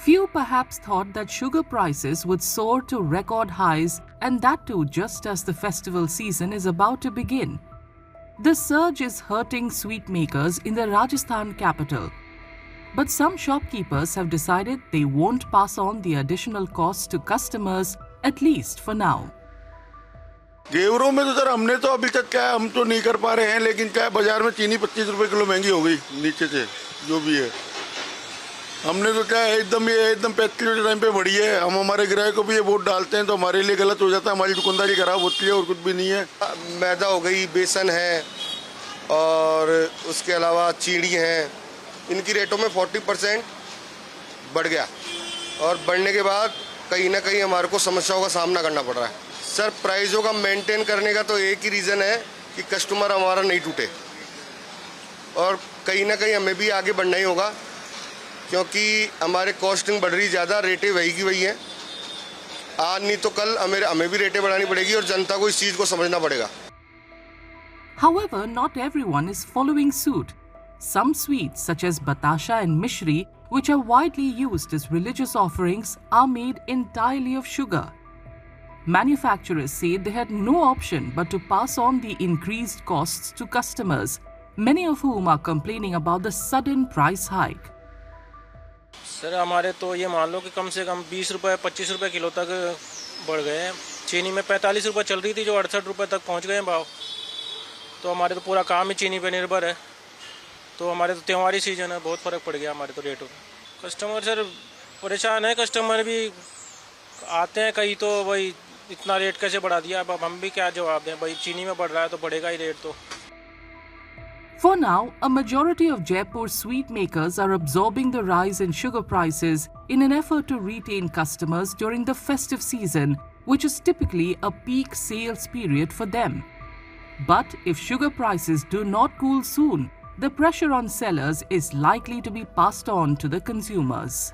Few perhaps thought that sugar prices would soar to record highs, and that too just as the festival season is about to begin. The surge is hurting sweet makers in the Rajasthan capital. But some shopkeepers have decided they won't pass on the additional costs to customers, at least for now. घेवरों में तो sir हमने तो अभी तक क्या है, हम तो नहीं कर पा रहे हैं, लेकिन क्या है बाजार में चीनी 25 रुपए किलो महंगी हो गई नीचे से जो भी है। हमने तो क्या है एकदम 35 किलो के टाइम पे बढ़ी है। हम हमारे ग्राहक को भी ये वोट डालते हैं तो हमारे लिए गलत हो जाता है, हमारी दुकानदारी खराब होती है और कुछ भी नहीं है। मैदा हो गई, बेसन है और उसके अलावा चीनी है, इनकी रेटों में 40% बढ़ गया और बढ़ने के बाद कहीं ना कहीं हमारे को समस्याओं का सामना करना पड़ रहा है। सर प्राइसों का मेंटेन करने का तो एक ही रीज़न है कि कस्टमर हमारा नहीं टूटे और कहीं ना कहीं हमें भी आगे बढ़ना ही होगा क्योंकि हमारे कॉस्टिंग बढ़ रही ज़्यादा, रेटें वही की वही हैं। आज नहीं तो कल हमें भी रेटें बढ़ानी पड़ेगी और जनता को इस चीज़ को समझना पड़ेगा। However, not everyone is following suit. Some sweets such as batasha and mishri, which are widely used as religious offerings, are made entirely of sugar. Manufacturers say they had no option but to pass on the increased costs to customers, many of whom are complaining about the sudden price hike. Sir हमारे तो ये मान लो कि कम से कम 20 रुपये 25 रुपये kilo तक बढ़ गए हैं। चीनी में 45 रुपये चल रही थी जो 68 रुपये तक पहुंच गए हैं भाव। तो हमारे तो पूरा काम ही चीनी पे निर्भर है, तो हमारे तो त्योहारी सीजन है, बहुत फ़र्क पड़ गया हमारे तो रेटों में। कस्टमर सर परेशान है, कस्टमर भी आते हैं कहीं तो भाई इतना रेट कैसे बढ़ा दिया। अब हम भी क्या जवाब दें, भाई चीनी में बढ़ रहा है तो बढ़ेगा ही रेट तो। For now, a majority of Jaipur's sweet makers are absorbing the rise in sugar prices in an effort to retain customers during the festive season, which is typically a peak sales period for them. But if sugar prices do not cool soon, the pressure on sellers is likely to be passed on to the consumers.